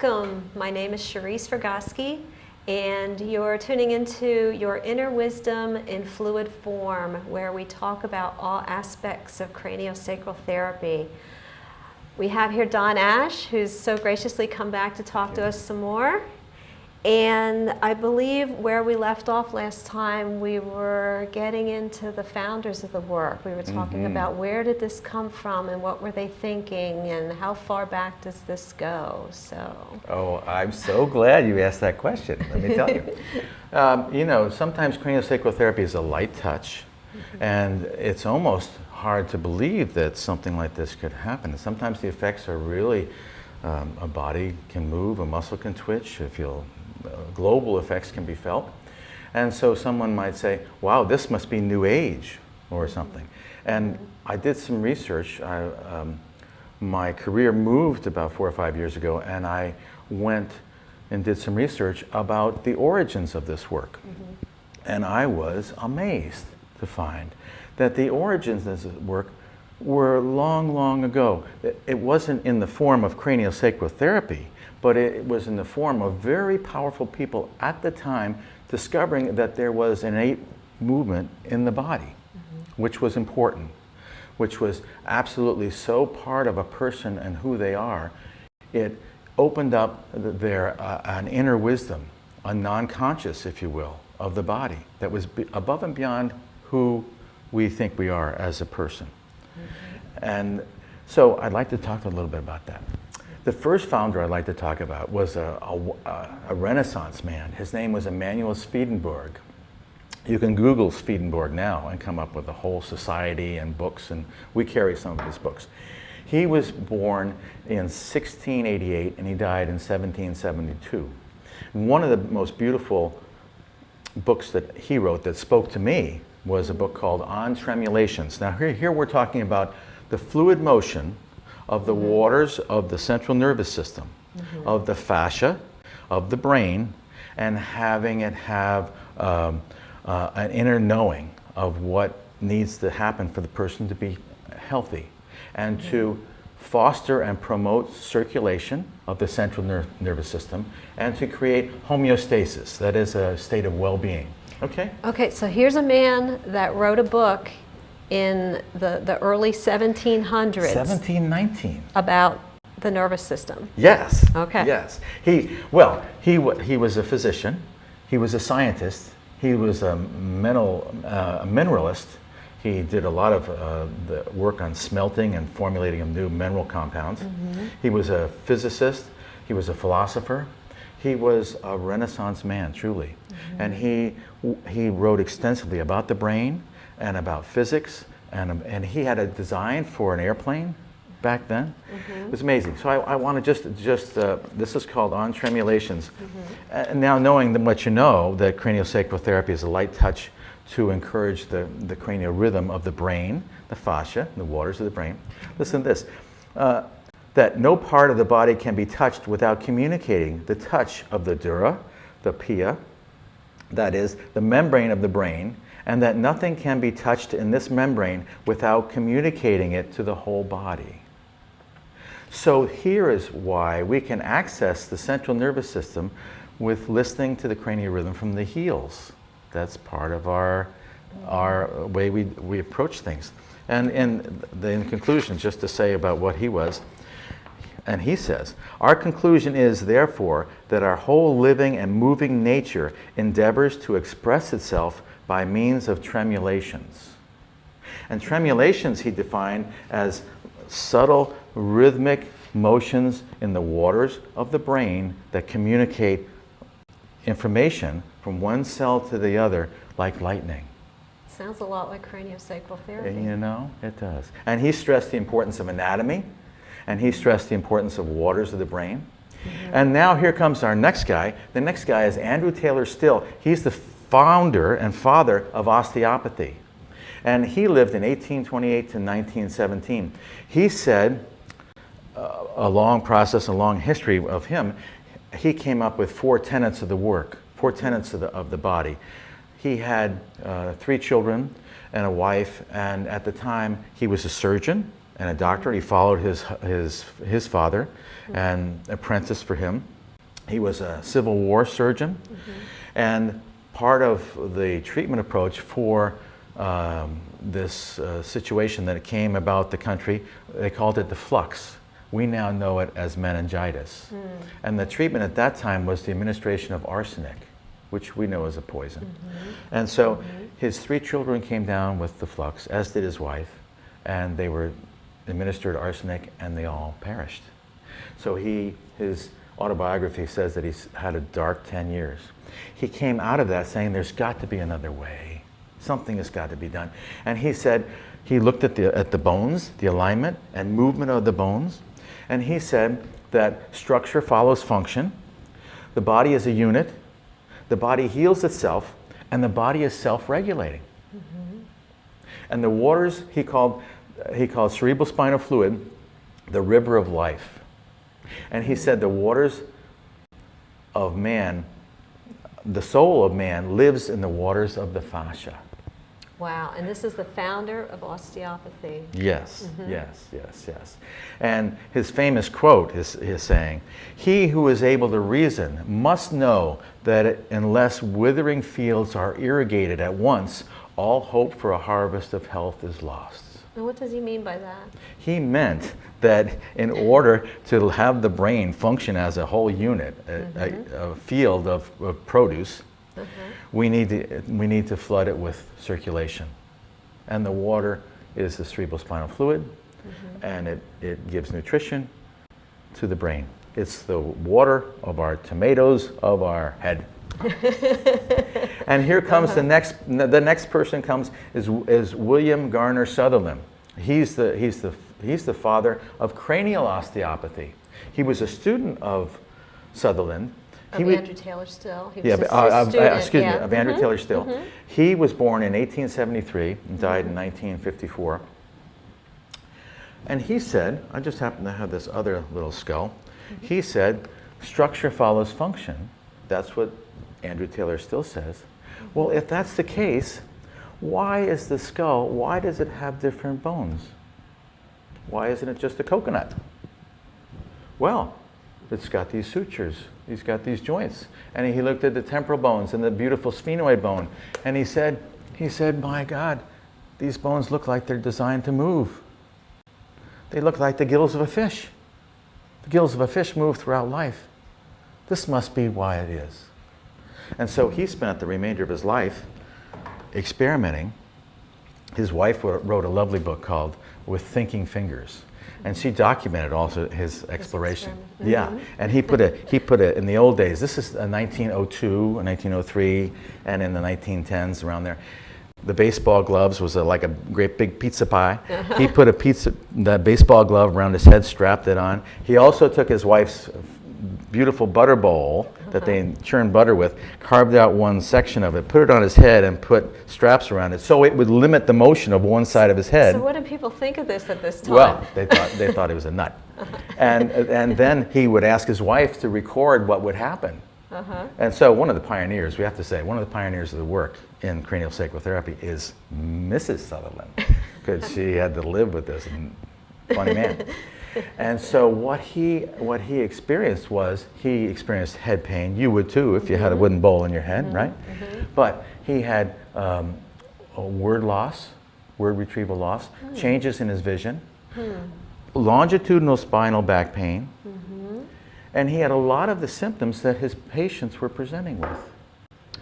Welcome. My name is Charisse Vergoski, and you're tuning into Your Inner Wisdom in Fluid Form, where we talk about all aspects of craniosacral therapy. We have here Don Ash, who's so graciously come back to talk to us some more. And I believe where we left off last time, we were getting into the founders of the work. We were talking about where did this come from and what were they thinking and how far back does this go? So. Oh, I'm so glad you asked that question, let me tell you. You know, sometimes craniosacral therapy is a light touch, and it's almost hard to believe that something like this could happen. Sometimes the effects are really, a body can move, a muscle can twitch, global effects can be felt. And so someone might say, wow, this must be New Age or something. And I did some research. My career moved about 4 or 5 years ago, and I went and did some research about the origins of this work. And I was amazed to find that the origins of this work were long, long ago. It wasn't in the form of craniosacral therapy, but it was in the form of very powerful people at the time discovering that there was innate movement in the body, which was important, which was absolutely so part of a person and who they are. It opened up an inner wisdom, a non-conscious, if you will, of the body that was above and beyond who we think we are as a person. And so I'd like to talk a little bit about that. The first founder I'd like to talk about was a Renaissance man. His name was Emanuel Swedenborg. You can Google Swedenborg now and come up with a whole society and books, and we carry some of his books. He was born in 1688 and he died in 1772. One of the most beautiful books that he wrote that spoke to me was a book called On Tremulations. Now here we're talking about the fluid motion of the waters of the central nervous system, of the fascia, of the brain, and having it have an inner knowing of what needs to happen for the person to be healthy, and to foster and promote circulation of the central nervous system, and to create homeostasis, that is a state of well-being. Okay? Okay, so here's a man that wrote a book in the early 1700s. 1719. About the nervous system. Yes. Okay. Yes. He was a physician. He was a scientist. He was a mineralist. He did a lot of the work on smelting and formulating of new mineral compounds. He was a physicist. He was a philosopher. He was a Renaissance man, truly. And he wrote extensively about the brain and about physics, and he had a design for an airplane back then. It was amazing. So I want to just this is called On Tremulations. And now knowing what you know, that craniosacral therapy is a light touch to encourage the cranial rhythm of the brain, the fascia, the waters of the brain. Listen to this, that no part of the body can be touched without communicating the touch of the dura, the pia, that is the membrane of the brain, and that nothing can be touched in this membrane without communicating it to the whole body. So here is why we can access the central nervous system with listening to the cranial rhythm from the heels. That's part of our way we approach things. And in conclusion, just to say about what he was, and he says, our conclusion is, therefore, that our whole living and moving nature endeavors to express itself by means of tremulations. And tremulations he defined as subtle rhythmic motions in the waters of the brain that communicate information from one cell to the other like lightning. Sounds a lot like craniosacral therapy. And you know, it does. And he stressed the importance of anatomy, and he stressed the importance of waters of the brain. And now here comes our next guy. The next guy is Andrew Taylor Still. He's the founder and father of osteopathy. And he lived in 1828 to 1917. He said, a long process, a long history of him, he came up with 4 tenets of the work, 4 tenets of the body. He had 3 children and a wife, and at the time he was a surgeon, and a doctor. He followed his father and apprenticed for him. He was a Civil War surgeon, and part of the treatment approach for this situation that came about the country, they called it the flux. We now know it as meningitis. And the treatment at that time was the administration of arsenic, which we know is a poison. And so his 3 children came down with the flux, as did his wife, and they were administered arsenic and they all perished. So his autobiography says that he's had a dark 10 years. He came out of that saying there's got to be another way. Something has got to be done. And he said, he looked at the bones, the alignment and movement of the bones, and he said that structure follows function, the body is a unit, the body heals itself, and the body is self-regulating. And the waters he called cerebral spinal fluid the river of life. And he said the waters of man, the soul of man lives in the waters of the fascia. Wow, and this is the founder of osteopathy. Yes, yes. And his famous quote is saying, "He who is able to reason must know that unless withering fields are irrigated at once, all hope for a harvest of health is lost." And what does he mean by that? He meant that in order to have the brain function as a whole unit, a field of produce, we need to flood it with circulation. And the water is the cerebral spinal fluid, and it gives nutrition to the brain. It's the water of our tomatoes of our head. And here comes the next person is William Garner Sutherland. He's the father of cranial osteopathy. He was a student of Sutherland. Andrew Taylor Still. Of Andrew Taylor Still. He was born in 1873 and died in 1954. And he said, I just happen to have this other little skull. He said, structure follows function. That's what Andrew Taylor Still says. Well, if that's the case, why is the skull, why does it have different bones? Why isn't it just a coconut? Well, it's got these sutures, he's got these joints. And he looked at the temporal bones and the beautiful sphenoid bone, and he said, my God, these bones look like they're designed to move. They look like the gills of a fish. The gills of a fish move throughout life. This must be why it is. And so he spent the remainder of his life experimenting. His wife wrote a lovely book called With Thinking Fingers. And she documented also his exploration. Yeah, and he put a in the old days, this is 1902, 1903, and in the 1910s around there, the baseball gloves was like a great big pizza pie. He put the baseball glove around his head, strapped it on. He also took his wife's beautiful butter bowl that they churned butter with, carved out one section of it, put it on his head, and put straps around it so it would limit the motion of one side of his head. So what did people think of this at this time? Well, they thought he was a nut. And then he would ask his wife to record what would happen. And so one of the pioneers, we have to say, one of the pioneers of the work in craniosacral therapy is Mrs. Sutherland, because she had to live with this funny man. And so what he experienced was, he experienced head pain. You would too if you had a wooden bowl in your head, right? But he had a word retrieval loss, changes in his vision, longitudinal spinal back pain, and he had a lot of the symptoms that his patients were presenting with.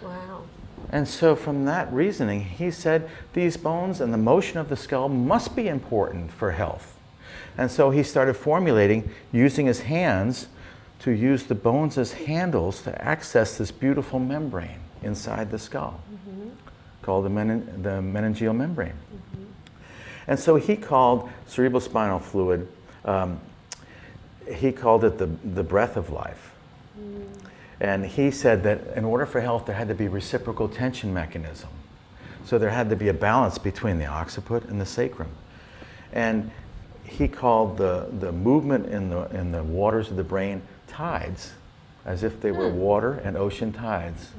Wow. And so from that reasoning, he said these bones and the motion of the skull must be important for health. And so he started formulating, using his hands to use the bones as handles to access this beautiful membrane inside the skull, called the meningeal membrane. And so he called cerebral spinal fluid, he called it the breath of life. And he said that in order for health, there had to be reciprocal tension mechanism. So there had to be a balance between the occiput and the sacrum. And he called the movement in the waters of the brain tides, as if they were water and ocean tides.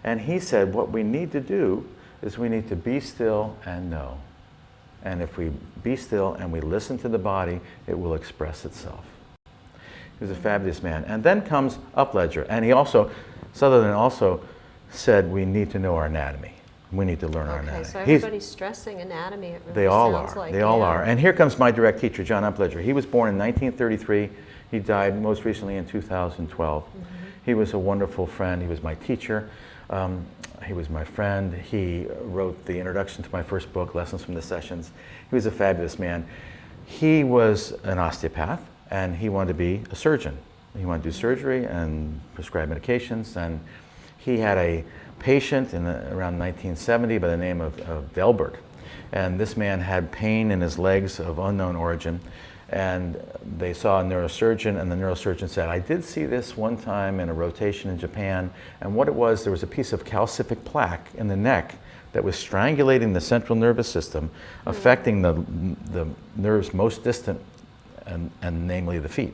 And he said what we need to do is we need to be still and know. And if we be still and we listen to the body, it will express itself. He was a fabulous man. And then comes Upledger. And Sutherland also said we need to know our anatomy. We need to learn our anatomy. Okay, so everybody's stressing anatomy. It really they all sounds are. Like, they all are. And here comes my direct teacher, John Upledger. He was born in 1933. He died most recently in 2012. He was a wonderful friend. He was my teacher. He was my friend. He wrote the introduction to my first book, Lessons from the Sessions. He was a fabulous man. He was an osteopath, and he wanted to be a surgeon. He wanted to do surgery and prescribe medications. And he had a patient around 1970 by the name of Delbert. And this man had pain in his legs of unknown origin. And they saw a neurosurgeon, and the neurosurgeon said, I did see this one time in a rotation in Japan, and what it was, there was a piece of calcific plaque in the neck that was strangulating the central nervous system, affecting the nerves most distant, and namely the feet.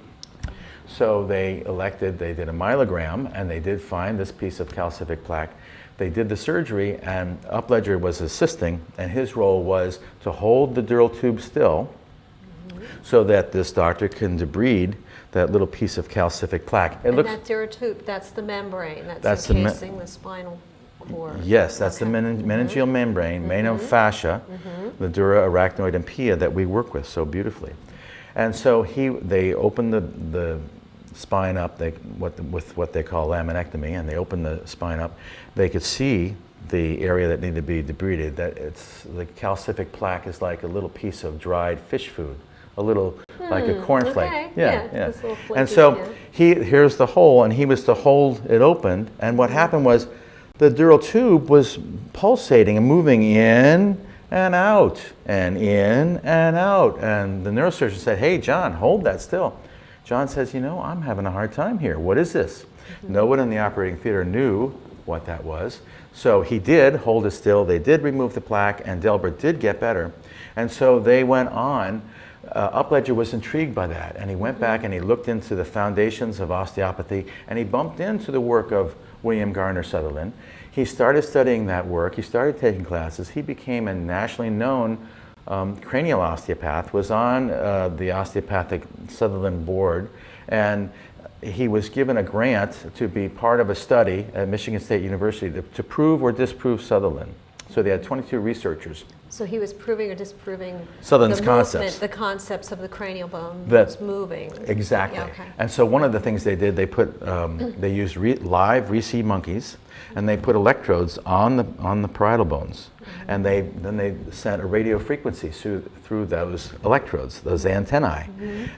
So they did a myelogram, and they did find this piece of calcific plaque. They did the surgery, and Upledger was assisting, and his role was to hold the dural tube still, so that this doctor can debride that little piece of calcific plaque. And that dural tube, that's the membrane that's encasing the spinal cord. Yes, that's the meningeal membrane, made of fascia, the dura, arachnoid, and pia that we work with so beautifully. And so they opened the spine up with what they call laminectomy, and they opened the spine up. They could see the area that needed to be debrided. That the calcific plaque is like a little piece of dried fish food. A little, like a cornflake. Okay. Yeah. Flaky, and so here's the hole, and he was to hold it open. And what happened was the dural tube was pulsating and moving in and out, and in and out. And the neurosurgeon said, hey, John, hold that still. John says, I'm having a hard time here. What is this? No one in the operating theater knew what that was. So he did hold it still. They did remove the plaque, and Delbert did get better. And so they went on. Upledger was intrigued by that, and he went back and he looked into the foundations of osteopathy, and he bumped into the work of William Garner Sutherland. He started studying that work. He started taking classes. He became a nationally known cranial osteopath, was on the osteopathic Sutherland board, and he was given a grant to be part of a study at Michigan State University to prove or disprove Sutherland. So they had 22 researchers. So he was proving or disproving Sutherland's concepts. The concepts of the cranial bone moving. Exactly. Yeah, okay. And so one of the things they did, they used live Ricci monkeys, and they put electrodes on the parietal bones, and then they sent a radio frequency through those electrodes, those antennae,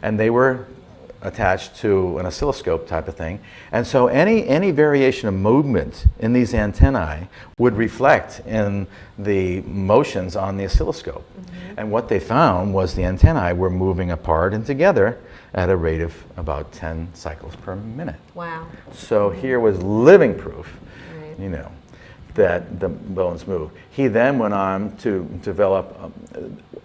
and they were attached to an oscilloscope type of thing. And so any variation of movement in these antennae would reflect in the motions on the oscilloscope. And what they found was the antennae were moving apart and together at a rate of about 10 cycles per minute. Wow. So here was living proof, that the bones move. He then went on to develop,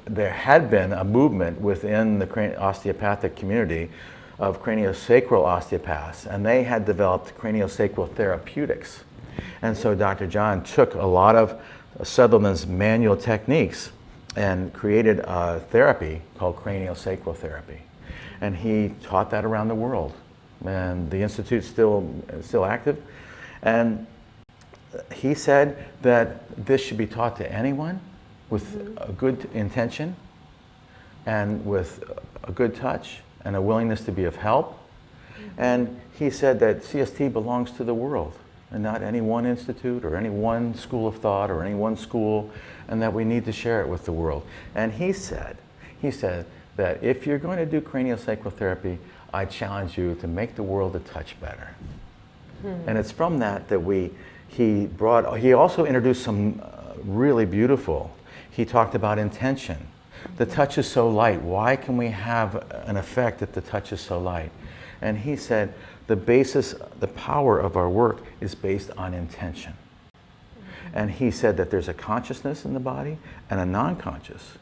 there had been a movement within the osteopathic community of craniosacral osteopaths, and they had developed craniosacral therapeutics. And so Dr. John took a lot of Sutherland's manual techniques and created a therapy called craniosacral therapy. And he taught that around the world. And the Institute's still active. And he said that this should be taught to anyone with a good intention and with a good touch and a willingness to be of help. And he said that CST belongs to the world and not any one institute or any one school of thought or any one school, and that we need to share it with the world. And he said that if you're going to do craniosacral therapy, I challenge you to make the world a touch better. And it's from that he also introduced some really beautiful, he talked about intention. The touch is so light. Why can we have an effect if the touch is so light? And he said the power of our work is based on intention. And he said that there's a consciousness in the body and a non-conscious.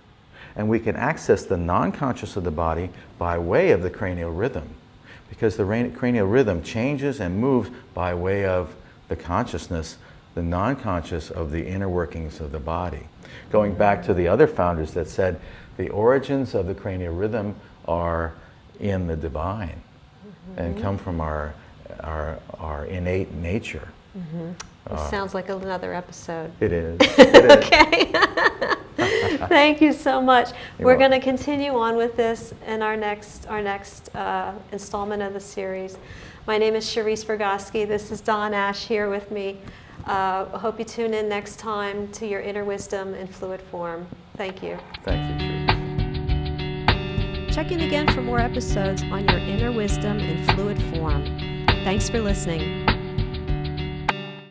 And we can access the non-conscious of the body by way of the cranial rhythm, because the cranial rhythm changes and moves by way of the consciousness, the non-conscious of the inner workings of the body. Going back to the other founders that said the origins of the cranial rhythm are in the divine and come from our innate nature. This sounds like another episode. It is. It is. Okay. Thank you so much. You're We're going welcome. to continue on with this in our next installment of the series. My name is Cherise Vergoski. This is Don Ash here with me. I hope you tune in next time to your inner wisdom in fluid form. Thank you. Thank you, Cherise. Check in again for more episodes on your inner wisdom in fluid form. Thanks for listening.